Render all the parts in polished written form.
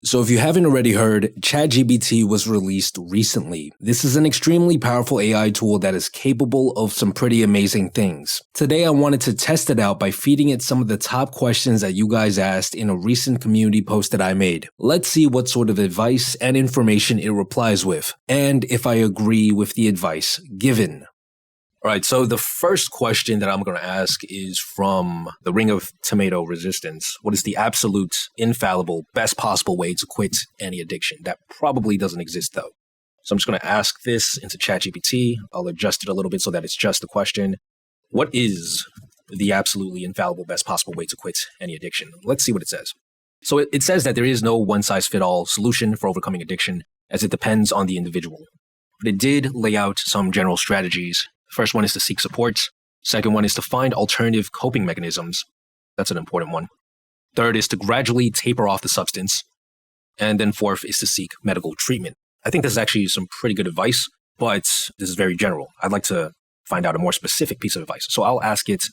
So if you haven't already heard, ChatGPT was released recently. This is an extremely powerful AI tool that is capable of some pretty amazing things. Today I wanted to test it out by feeding it some of the top questions that you guys asked in a recent community post that I made. Let's see what sort of advice and information it replies with, and if I agree with the advice given. All right, so the first question that I'm going to ask is from the Ring of Tomato Resistance. What is the absolute, infallible, best possible way to quit any addiction? That probably doesn't exist, though. So I'm just going to ask this into ChatGPT. I'll adjust it a little bit so that it's just the question. What is the absolutely infallible, best possible way to quit any addiction? Let's see what it says. So it says that there is no one-size-fits-all solution for overcoming addiction, as it depends on the individual. But it did lay out some general strategies. First one is to seek support. Second one is to find alternative coping mechanisms. That's an important one. Third is to gradually taper off the substance. And then fourth is to seek medical treatment. I think this is actually some pretty good advice, but this is very general. I'd like to find out a more specific piece of advice. So I'll ask it,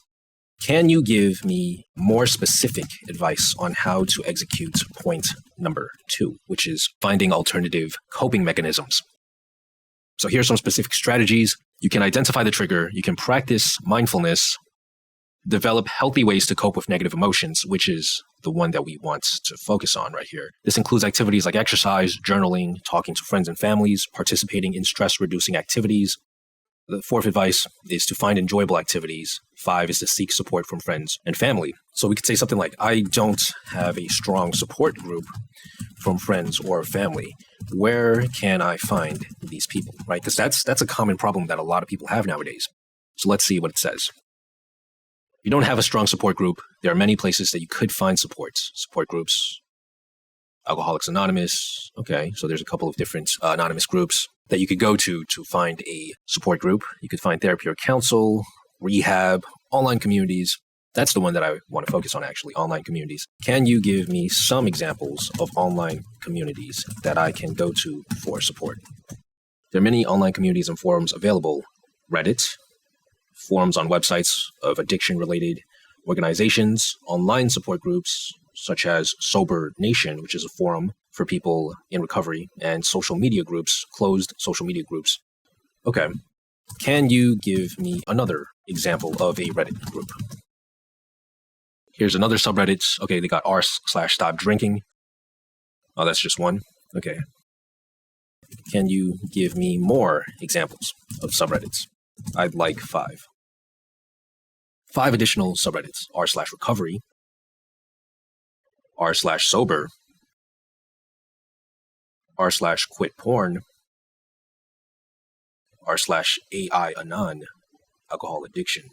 can you give me more specific advice on how to execute point number 2, which is finding alternative coping mechanisms? So here's some specific strategies. You can identify the trigger, you can practice mindfulness, develop healthy ways to cope with negative emotions, which is the one that we want to focus on right here. This includes activities like exercise, journaling, talking to friends and families, participating in stress-reducing activities. The fourth advice is to find enjoyable activities. 5 is to seek support from friends and family. So we could say something like, I don't have a strong support group from friends or family. Where can I find these people, right? Because that's a common problem that a lot of people have nowadays. So let's see what it says. If you don't have a strong support group, there are many places that you could find support groups. Alcoholics Anonymous. Okay, so there's a couple of different anonymous groups that you could go to find a support group. You could find therapy or counsel, rehab, online communities. That's the one that I want to focus on, actually, online communities. Can you give me some examples of online communities that I can go to for support? There are many online communities and forums available. Reddit, forums on websites of addiction-related organizations, online support groups such as Sober Nation, which is a forum for people in recovery, and social media groups, closed social media groups. Okay. Can you give me another example of a Reddit group? Here's another subreddit. Okay, they got r/stop drinking. Oh, that's just one. Okay. Can you give me more examples of subreddits? I'd like 5. 5 additional subreddits. r/recovery, r/sober, r/quit porn, r/AI anon, alcohol addiction,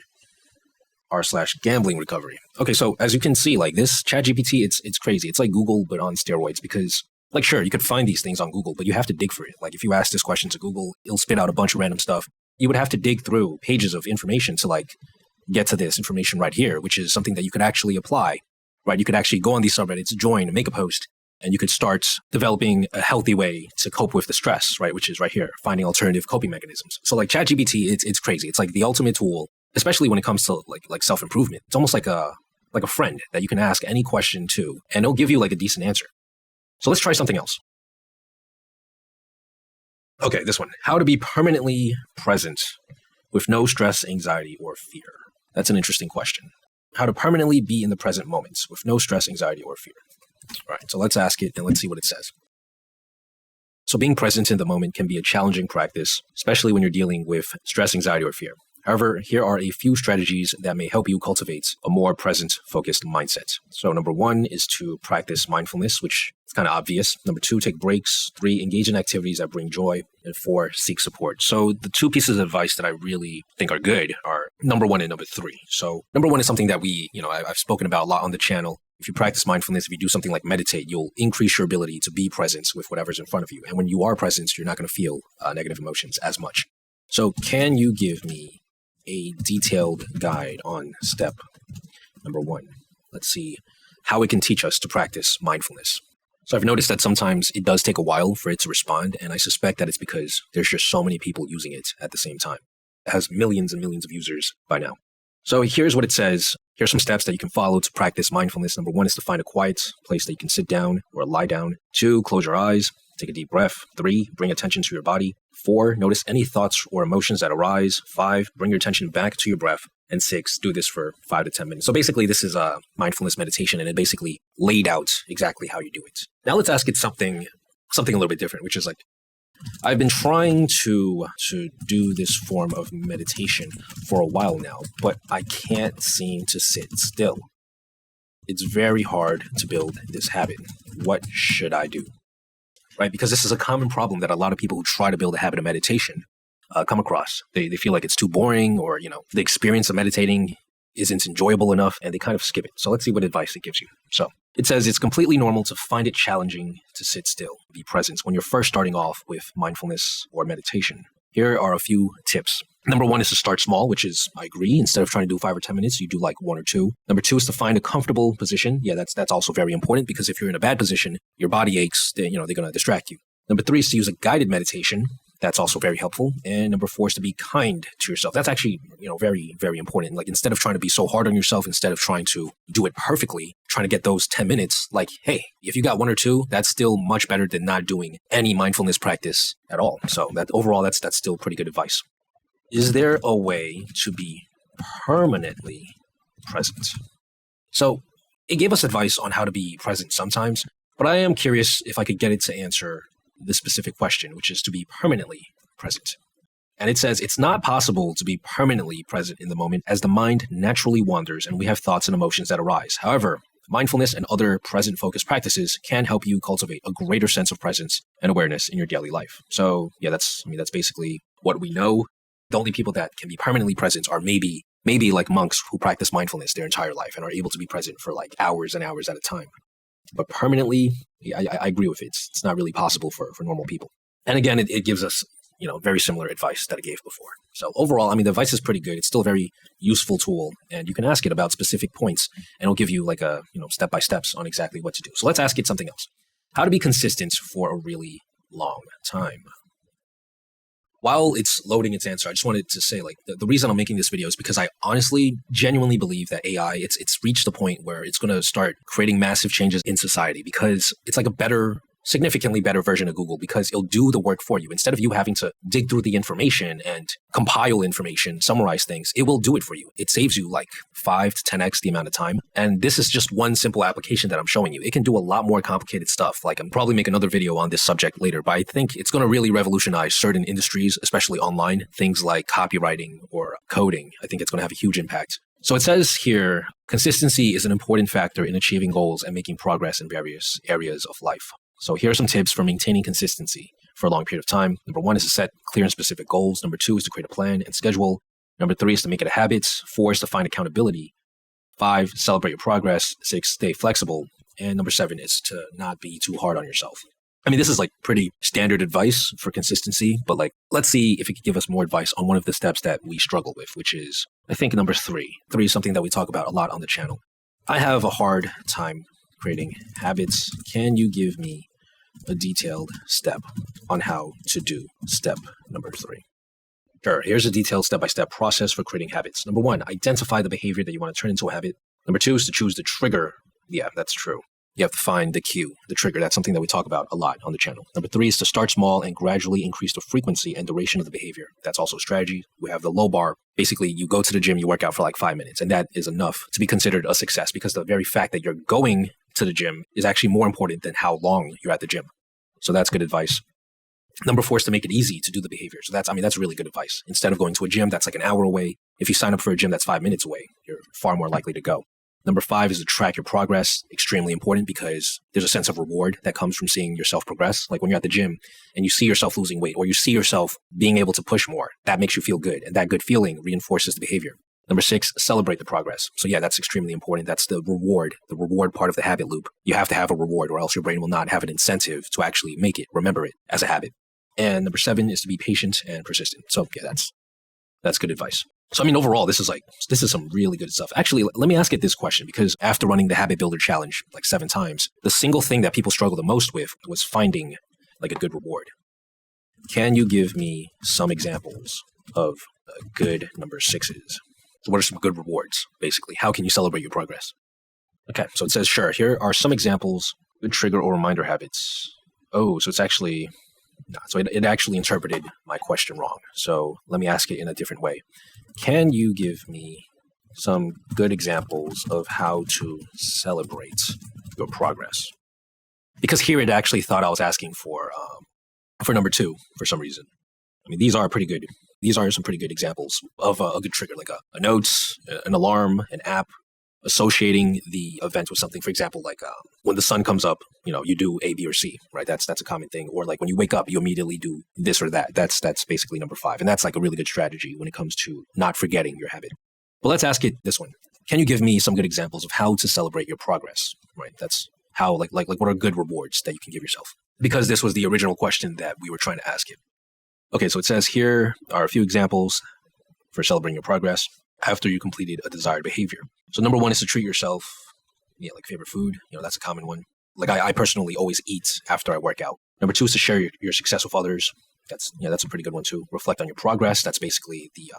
r/gambling recovery. Okay, so as you can see, like this ChatGPT, it's crazy. It's like Google, but on steroids, because like, sure, you could find these things on Google, but you have to dig for it. Like if you ask this question to Google, it'll spit out a bunch of random stuff. You would have to dig through pages of information to like get to this information right here, which is something that you could actually apply, right? You could actually go on these subreddits, join, make a post, and you could start developing a healthy way to cope with the stress, right? Which is right here, finding alternative coping mechanisms. So like ChatGPT, it's crazy. It's like the ultimate tool, especially when it comes to like self-improvement. It's almost like a friend that you can ask any question to, and it'll give you like a decent answer. So let's try something else. Okay, this one. How to be permanently present with no stress, anxiety, or fear. That's an interesting question. How to permanently be in the present moment with no stress, anxiety, or fear. All right, so let's ask it and let's see what it says. So being present in the moment can be a challenging practice, especially when you're dealing with stress, anxiety, or fear. However, here are a few strategies that may help you cultivate a more present-focused mindset. So number 1 is to practice mindfulness, which is kind of obvious. Number 2, take breaks. 3, engage in activities that bring joy. And 4, seek support. So the 2 pieces of advice that I really think are good are number 1 and number 3. So number 1 is something that I've spoken about a lot on the channel. If you practice mindfulness, if you do something like meditate, you'll increase your ability to be present with whatever's in front of you. And when you are present, you're not going to feel negative emotions as much. So can you give me a detailed guide on step number 1? Let's see how it can teach us to practice mindfulness. So I've noticed that sometimes it does take a while for it to respond, and I suspect that it's because there's just so many people using it at the same time. It has millions and millions of users by now. So here's what it says. Here's some steps that you can follow to practice mindfulness. Number 1 is to find a quiet place that you can sit down or lie down. 2, close your eyes. Take a deep breath. 3, bring attention to your body. 4, notice any thoughts or emotions that arise. 5, bring your attention back to your breath. And 6, do this for 5 to 10 minutes. So basically, this is a mindfulness meditation, and it basically laid out exactly how you do it. Now let's ask it something a little bit different, which is like, I've been trying to do this form of meditation for a while now, but I can't seem to sit still. It's very hard to build this habit. What should I do? Right? Because this is a common problem that a lot of people who try to build a habit of meditation come across. They feel like it's too boring, or, the experience of meditating isn't enjoyable enough, and they kind of skip it. So let's see what advice it gives you. So it says it's completely normal to find it challenging to sit still, be present when you're first starting off with mindfulness or meditation. Here are a few tips. Number 1 is to start small, which is, I agree. Instead of trying to do 5 or 10 minutes, you do like 1 or 2. Number 2 is to find a comfortable position. Yeah, that's also very important, because if you're in a bad position, your body aches, they're going to distract you. Number 3 is to use a guided meditation. That's also very helpful. And number 4 is to be kind to yourself. That's actually, very, very important. Like, instead of trying to be so hard on yourself, instead of trying to do it perfectly, trying to get those 10 minutes, like, hey, if you got 1 or 2, that's still much better than not doing any mindfulness practice at all. So that overall, that's still pretty good advice. Is there a way to be permanently present? So it gave us advice on how to be present sometimes, but I am curious if I could get it to answer the specific question, which is to be permanently present. And it says it's not possible to be permanently present in the moment, as the mind naturally wanders and we have thoughts and emotions that arise. However, mindfulness and other present-focused practices can help you cultivate a greater sense of presence and awareness in your daily life. So yeah, that's basically what we know. The only people that can be permanently present are maybe like monks who practice mindfulness their entire life and are able to be present for like hours and hours at a time. But permanently, I agree with it. It's not really possible for normal people. And again, it gives us, very similar advice that I gave before. So overall, the advice is pretty good. It's still a very useful tool, and you can ask it about specific points, and it'll give you like a, step-by-steps on exactly what to do. So let's ask it something else. How to be consistent for a really long time. While it's loading its answer, I just wanted to say, like, the reason I'm making this video is because I honestly, genuinely believe that AI, it's reached a point where it's going to start creating massive changes in society, because it's like a significantly better version of Google, because it'll do the work for you. Instead of you having to dig through the information and compile information, summarize things, it will do it for you. It saves you like 5 to 10x the amount of time. And this is just one simple application that I'm showing you. It can do a lot more complicated stuff. Like, I'm probably make another video on this subject later, but I think it's going to really revolutionize certain industries, especially online, things like copywriting or coding. I think it's going to have a huge impact. So it says here, consistency is an important factor in achieving goals and making progress in various areas of life. So here are some tips for maintaining consistency for a long period of time. Number 1 is to set clear and specific goals. Number 2 is to create a plan and schedule. Number 3 is to make it a habit. 4 is to find accountability. 5, celebrate your progress. 6, stay flexible. And number 7 is to not be too hard on yourself. This is like pretty standard advice for consistency, but like, let's see if it could give us more advice on one of the steps that we struggle with, which is, I think, number 3. 3 is something that we talk about a lot on the channel. I have a hard time creating habits. Can you give me a detailed step on how to do step number 3? Sure. Here's a detailed step-by-step process for creating habits. Number 1, identify the behavior that you want to turn into a habit. Number 2 is to choose the trigger. Yeah, that's true. You have to find the cue, the trigger. That's something that we talk about a lot on the channel. Number 3 is to start small and gradually increase the frequency and duration of the behavior. That's also strategy. We have the low bar. Basically, you go to the gym, you work out for like 5 minutes, and that is enough to be considered a success, because the very fact that you're going to the gym is actually more important than how long you're at the gym. So that's good advice. Number 4 is to make it easy to do the behavior. So that's really good advice. Instead of going to a gym that's like an hour away, if you sign up for a gym that's 5 minutes away, you're far more likely to go. Number 5 is to track your progress. Extremely important, because there's a sense of reward that comes from seeing yourself progress. Like when you're at the gym and you see yourself losing weight, or you see yourself being able to push more, that makes you feel good. And that good feeling reinforces the behavior. Number 6, celebrate the progress. So yeah, that's extremely important. That's the reward part of the habit loop. You have to have a reward, or else your brain will not have an incentive to actually remember it as a habit. And number 7 is to be patient and persistent. So yeah, that's good advice. So overall, this is some really good stuff. Actually, let me ask it this question, because after running the Habit Builder Challenge like 7 times, the single thing that people struggle the most with was finding like a good reward. Can you give me some examples of good number 6s? So what are some good rewards, basically? How can you celebrate your progress? Okay, so it says, sure, here are some examples, good trigger or reminder habits. Oh, so it's actually, no, so it actually interpreted my question wrong. So let me ask it in a different way. Can you give me some good examples of how to celebrate your progress? Because here it actually thought I was asking for number 2 for some reason. I mean, these are pretty good. These are some pretty good examples of a good trigger, like a note, an alarm, an app, associating the event with something. For example, like when the sun comes up, you do A, B, or C, right? That's a common thing. Or like when you wake up, you immediately do this or that. That's basically number 5. And that's like a really good strategy when it comes to not forgetting your habit. But let's ask it this one. Can you give me some good examples of how to celebrate your progress, right? That's how, like what are good rewards that you can give yourself? Because this was the original question that we were trying to ask it. Okay, so it says here are a few examples for celebrating your progress after you completed a desired behavior. So number 1 is to treat yourself, like favorite food. That's a common one. Like I personally always eat after I work out. Number 2 is to share your success with others. That's a pretty good one too. Reflect on your progress. That's basically the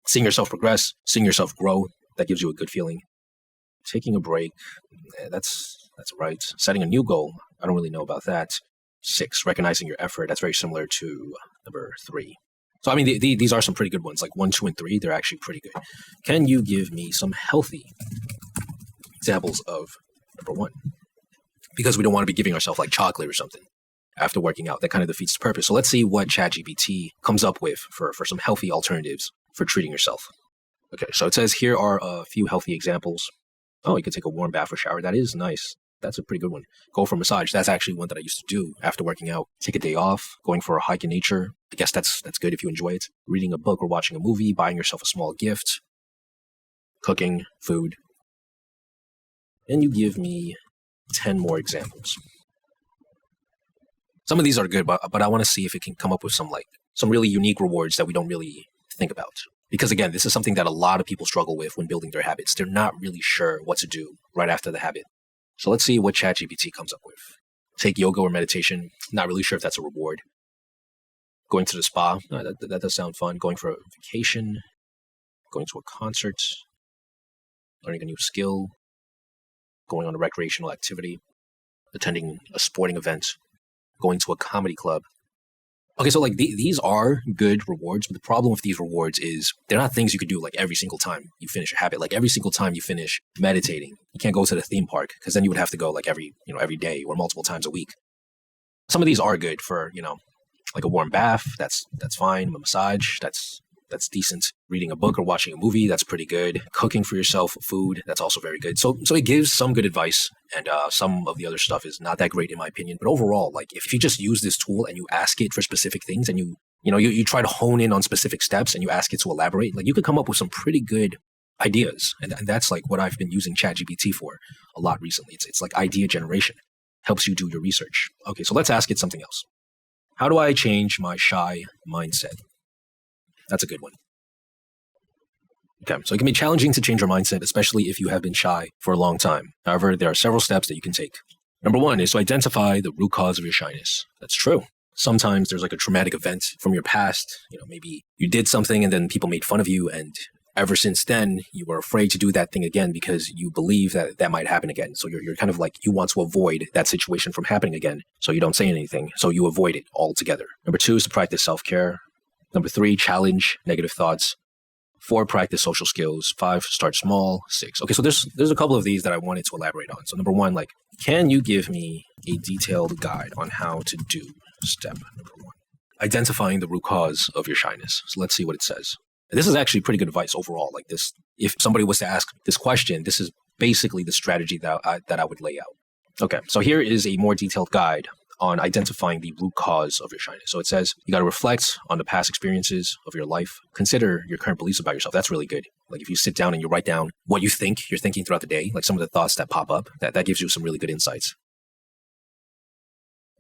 seeing yourself progress, seeing yourself grow. That gives you a good feeling. Taking a break. That's right. Setting a new goal. I don't really know about that. 6, recognizing your effort. That's very similar to number 3. So, I mean, these are some pretty good ones, like 1, 2, and 3. They're actually pretty good. Can you give me some healthy examples of number 1? Because we don't want to be giving ourselves like chocolate or something after working out. That kind of defeats the purpose. So let's see what ChatGPT comes up with for some healthy alternatives for treating yourself. Okay, so it says here are a few healthy examples. Oh, you can take a warm bath or shower. That is nice. That's a pretty good one. Go for a massage. That's actually one that I used to do after working out. Take a day off, going for a hike in nature. I guess that's good if you enjoy it. Reading a book or watching a movie, buying yourself a small gift, cooking, food. And you give me 10 more examples. Some of these are good, but I want to see if it can come up with some really unique rewards that we don't really think about. Because again, this is something that a lot of people struggle with when building their habits. They're not really sure what to do right after the habit. So let's see what ChatGPT comes up with. Take yoga or meditation. Not really sure if that's a reward. Going to the spa. That does sound fun. Going for a vacation. Going to a concert. Learning a new skill. Going on a recreational activity. Attending a sporting event. Going to a comedy club. Okay, so these are good rewards, but the problem with these rewards is they're not things you could do like every single time you finish a habit. Like every single time you finish meditating, you can't go to the theme park because then you would have to go like every day or multiple times a week. Some of these are good for, like a warm bath. That's fine. A massage. That's decent. Reading a book or watching a movie. That's pretty good. Cooking for yourself food. That's also very good. So it gives some good advice, and some of the other stuff is not that great in my opinion. But overall, like if you just use this tool and you ask it for specific things, and you try to hone in on specific steps and you ask it to elaborate, like you could come up with some pretty good ideas. And that's like what I've been using ChatGPT for a lot recently. It's like idea generation. Helps you do your research. Okay, so let's ask it something else. How do I change my shy mindset? That's a good one. Okay, so it can be challenging to change your mindset, especially if you have been shy for a long time. However, there are several steps that you can take. Number 1 is to identify the root cause of your shyness. That's true. Sometimes there's like a traumatic event from your past. Maybe you did something and then people made fun of you, and ever since then, you were afraid to do that thing again because you believe that might happen again. So you're kind of like, you want to avoid that situation from happening again. So you don't say anything. So you avoid it altogether. Number 2 is to practice self-care. Number 3, challenge negative thoughts. 4, practice social skills. 5, start small. 6. Okay, so there's a couple of these that I wanted to elaborate on. So number 1, can you give me a detailed guide on how to do step number 1? Identifying the root cause of your shyness. So let's see what it says. And this is actually pretty good advice overall. Like this, if somebody was to ask this question, this is basically the strategy that I would lay out. Okay, so here is a more detailed guide on identifying the root cause of your shyness. So it says, you got to reflect on the past experiences of your life. Consider your current beliefs about yourself. That's really good. Like if you sit down and you write down what you're thinking throughout the day, like some of the thoughts that pop up, that gives you some really good insights.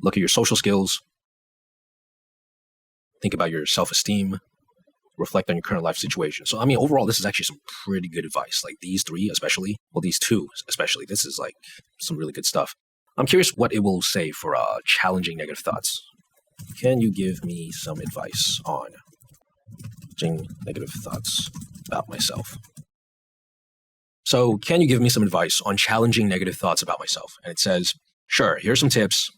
Look at your social skills. Think about your self-esteem. Reflect on your current life situation. So, I mean, overall, this is actually some pretty good advice. Like these 3 especially, well, these 2 especially, this is like some really good stuff. I'm curious what it will say for challenging negative thoughts. Can you give me some advice on challenging negative thoughts about myself? So can you give me some advice on challenging negative thoughts about myself? And it says, sure, here's some tips.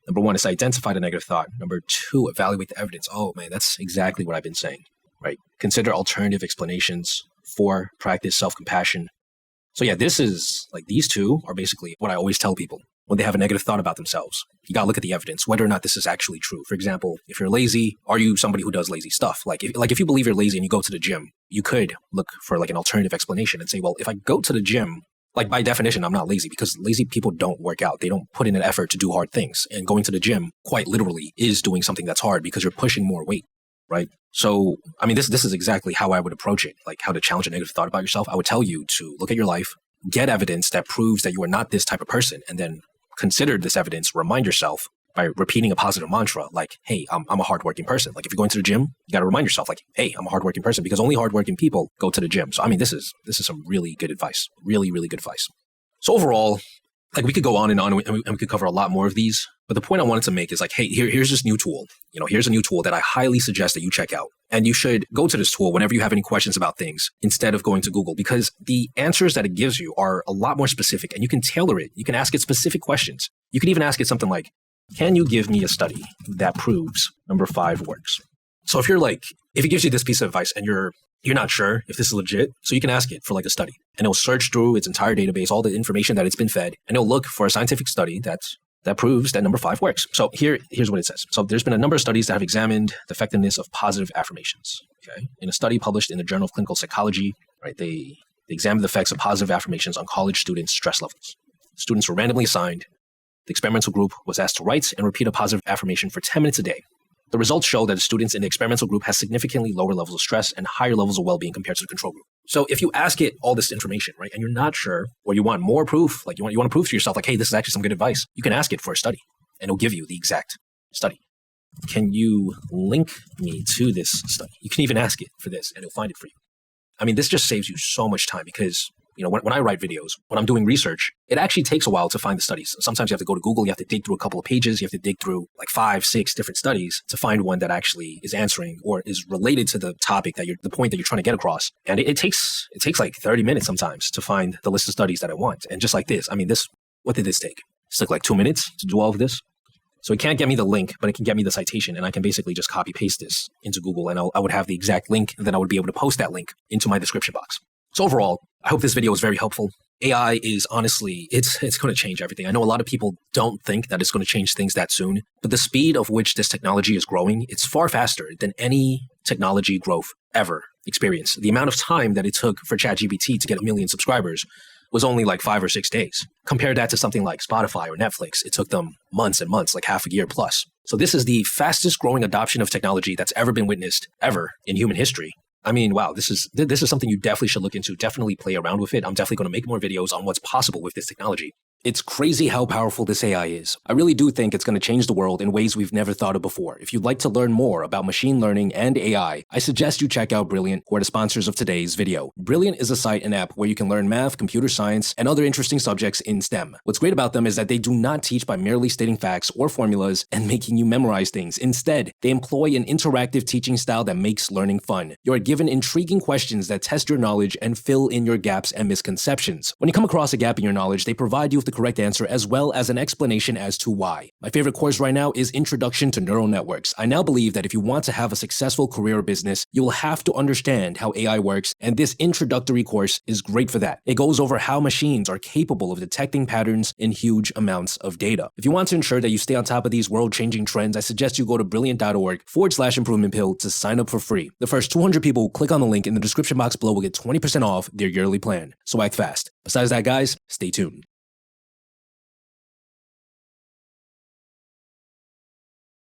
Number 1 is identify the negative thought. Number 2, evaluate the evidence. Oh man, that's exactly what I've been saying, right? Consider alternative explanations. 4, practice self-compassion. So yeah, this is like, these 2 are basically what I always tell people when they have a negative thought about themselves. You got to look at the evidence, whether or not this is actually true. For example, if you're lazy, are you somebody who does lazy stuff? Like if you believe you're lazy and you go to the gym, you could look for like an alternative explanation and say, well, if I go to the gym, like by definition, I'm not lazy, because lazy people don't work out. They don't put in an effort to do hard things. And going to the gym quite literally is doing something that's hard because you're pushing more weight, right? So, I mean, this is exactly how I would approach it, like how to challenge a negative thought about yourself. I would tell you to look at your life, get evidence that proves that you are not this type of person, and then consider this evidence, remind yourself by repeating a positive mantra like, hey, I'm a hardworking person. Like if you're going to the gym, you got to remind yourself like, hey, I'm a hardworking person, because only hardworking people go to the gym. So, I mean, this is some really good advice, really, really good advice. So overall, like we could go on and we could cover a lot more of these. But the point I wanted to make is like, hey, here's this new tool. Here's a new tool that I highly suggest that you check out. And you should go to this tool whenever you have any questions about things instead of going to Google, because the answers that it gives you are a lot more specific and you can tailor it. You can ask it specific questions. You can even ask it something like, can you give me a study that proves number 5 works? So if it gives you this piece of advice and you're not sure if this is legit, so you can ask it for like a study, and it'll search through its entire database, all the information that it's been fed, and it'll look for a scientific study that proves that number 5 works. So here's what it says. So there's been a number of studies that have examined the effectiveness of positive affirmations. Okay, in a study published in the Journal of Clinical Psychology, right, they examined the effects of positive affirmations on college students' stress levels. Students were randomly assigned. The experimental group was asked to write and repeat a positive affirmation for 10 minutes a day. The results show that the students in the experimental group has significantly lower levels of stress and higher levels of well-being compared to the control group. So if you ask it all this information, right, and you're not sure, or you want more proof, like you want to prove to yourself, like, hey, this is actually some good advice, you can ask it for a study, and it'll give you the exact study. Can you link me to this study? You can even ask it for this, and it'll find it for you. I mean, this just saves you so much time, because when I write videos, when I'm doing research, it actually takes a while to find the studies. Sometimes you have to go to Google, you have to dig through a couple of pages, you have to dig through like 5, 6 different studies to find one that actually is answering or is related to the topic the point that you're trying to get across. And it takes like 30 minutes sometimes to find the list of studies that I want. And just like this, I mean, what did this take? It took like 2 minutes to do all of this. So it can't get me the link, but it can get me the citation, and I can basically just copy paste this into Google, and I would have the exact link, and then I would be able to post that link into my description box. So overall, I hope this video was very helpful. AI is honestly, it's going to change everything. I know a lot of people don't think that it's going to change things that soon, but the speed of which this technology is growing, it's far faster than any technology growth ever experienced. The amount of time that it took for ChatGPT to get 1 million subscribers was only like 5 or 6 days. Compare that to something like Spotify or Netflix. It took them months and months, like half a year plus. So this is the fastest growing adoption of technology that's ever been witnessed ever in human history. I mean, wow, this is something you definitely should look into. Definitely play around with it. I'm definitely going to make more videos on what's possible with this technology. It's crazy how powerful this AI is. I really do think it's going to change the world in ways we've never thought of before. If you'd like to learn more about machine learning and AI, I suggest you check out Brilliant, who are the sponsors of today's video. Brilliant is a site and app where you can learn math, computer science, and other interesting subjects in STEM. What's great about them is that they do not teach by merely stating facts or formulas and making you memorize things. Instead, they employ an interactive teaching style that makes learning fun. You are given intriguing questions that test your knowledge and fill in your gaps and misconceptions. When you come across a gap in your knowledge, they provide you with the correct answer as well as an explanation as to why. My favorite course right now is Introduction to Neural Networks. I now believe that if you want to have a successful career or business, you will have to understand how AI works, and this introductory course is great for that. It goes over how machines are capable of detecting patterns in huge amounts of data. If you want to ensure that you stay on top of these world-changing trends, I suggest you go to brilliant.org/improvement pill to sign up for free. The first 200 people who click on the link in the description box below will get 20% off their yearly plan. So act fast. Besides that, guys, stay tuned.